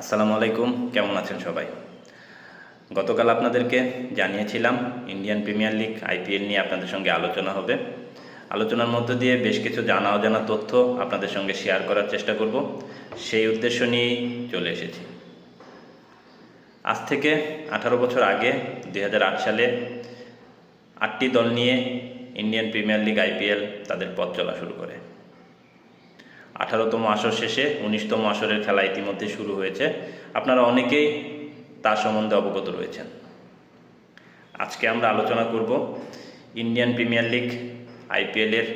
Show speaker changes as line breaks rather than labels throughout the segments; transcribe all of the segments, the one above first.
আসসালামু আলাইকুম, কেমন আছেন সবাই? গতকাল আপনাদেরকে জানিয়েছিলাম ইন্ডিয়ান প্রিমিয়ার লিগ আইপিএল নিয়ে আপনাদের সঙ্গে আলোচনা হবে। আলোচনার মধ্য দিয়ে বেশ কিছু জানা অজানা তথ্য আপনাদের সঙ্গে শেয়ার করার চেষ্টা করব। সেই উদ্দেশ্য নিয়েই চলে এসেছি। আজ থেকে 18 বছর আগে 2008 সালে 8টি দল নিয়ে ইন্ডিয়ান প্রিমিয়ার লিগ আইপিএল তাদের পথ চলা শুরু করে। 18তম আসর শেষে 19তম আসরের খেলা ইতিমধ্যে শুরু হয়েছে। আপনারা অনেকেই তার সম্বন্ধে অবগত রয়েছেন। আজকে আমরা আলোচনা করব ইন্ডিয়ান প্রিমিয়ার লিগ আইপিএলের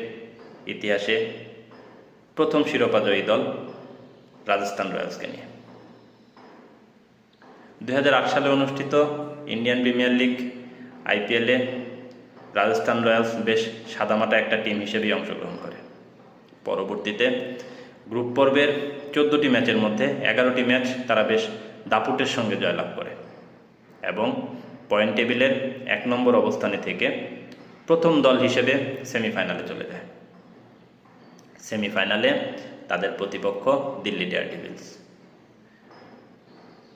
ইতিহাসে প্রথম শিরোপাজয়ী দল রাজস্থান রয়্যালসকে নিয়ে। 2008 সালে অনুষ্ঠিত ইন্ডিয়ান প্রিমিয়ার লিগ আইপিএলে রাজস্থান রয়্যালস বেশ সাদামাটা একটা টিম হিসেবেই অংশগ্রহণ করে। পরবর্তীতে গ্রুপ পর্বের 14টি ম্যাচের মধ্যে 11টি ম্যাচ তারা বেশ দাপুটের সঙ্গে জয়লাভ করে এবং পয়েন্ট টেবিলের 1 নম্বর অবস্থানে থেকে প্রথম দল হিসেবে সেমিফাইনালে চলে যায়। সেমিফাইনালে তাদের প্রতিপক্ষ Delhi daredevils.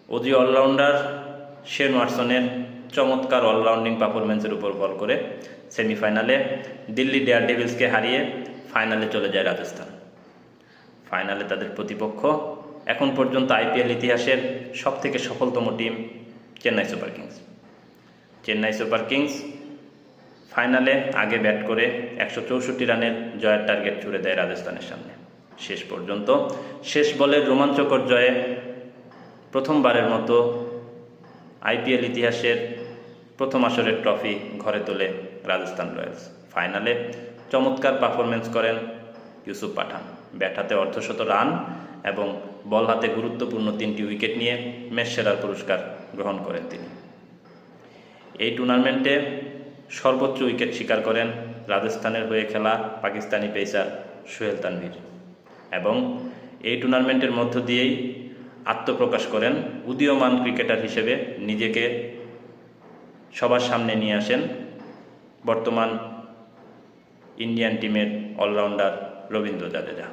Aussie allrounder Shane ওয়াটসনের চমৎকার অলরাউন্ডিং পারফরমেন্সের উপর ভর করে সেমিফাইনালে দিল্লি ডেয়ারডেভিলসকে হারিয়ে ফাইনালে চলে যায় রাজস্থান। ফাইনালে তাদের প্রতিপক্ষ এখন পর্যন্ত আইপিএল ইতিহাসের সবথেকে সফলতম team Chennai super kings. Chennai super kings ফাইনালে আগে ব্যাট করে 164 রানের জয়ের টার্গেট ছুড়ে দেয় রাজস্থানের সামনে। শেষ পর্যন্ত শেষ বলের রোমাঞ্চকর জয়ে প্রথমবারের মতো আইপিএল ইতিহাসের প্রথম আসরের ট্রফি ঘরে তোলে রাজস্থান রয়্যালস। ফাইনালে চমৎকার পারফরমেন্স করেন ইউসুফ পাঠান। ব্যাট হাতে অর্ধশত রান এবং বল হাতে গুরুত্বপূর্ণ 3টি উইকেট নিয়ে ম্যাচ সেরার পুরস্কার গ্রহণ করেন তিনি। এই টুর্নামেন্টে সর্বোচ্চ উইকেট শিকার করেন রাজস্থানের হয়ে খেলা পাকিস্তানি পেসার সোহেল তানভীর এবং এই টুর্নামেন্টের মধ্য দিয়েই আত্মপ্রকাশ করেন উদীয়মান ক্রিকেটার হিসেবে নিজেকে সবার সামনে নিয়ে আসেন বর্তমান ইন্ডিয়ান টিমের অলরাউন্ডার রবীন্দ্র জাদেজা।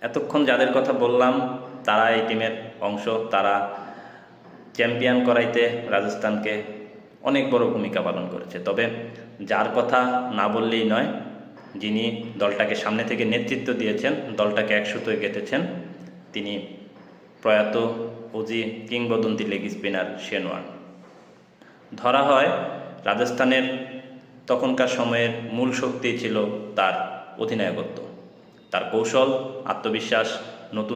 এতক্ষণ যাদের কথা বললাম তারা এই টিমের অংশ, তারা চ্যাম্পিয়ন করাইতে রাজস্থানকে অনেক বড় ভূমিকা পালন করেছে। তবে যার কথা না বললেই নয়, যিনি দলটাকে সামনে থেকে নেতৃত্ব দিয়েছেন, দলটাকে এক সুতোয় গেঁথেছেন, তিনি প্রয়াত অজি কিংবদন্তি লেগ স্পিনার শেন ওয়ার্ন। ধরা হয় রাজস্থানের তখনকার সময়ের মূল শক্তি ছিল তার অধিনায়কত্ব, তার কৌশল, আত্মবিশ্বাস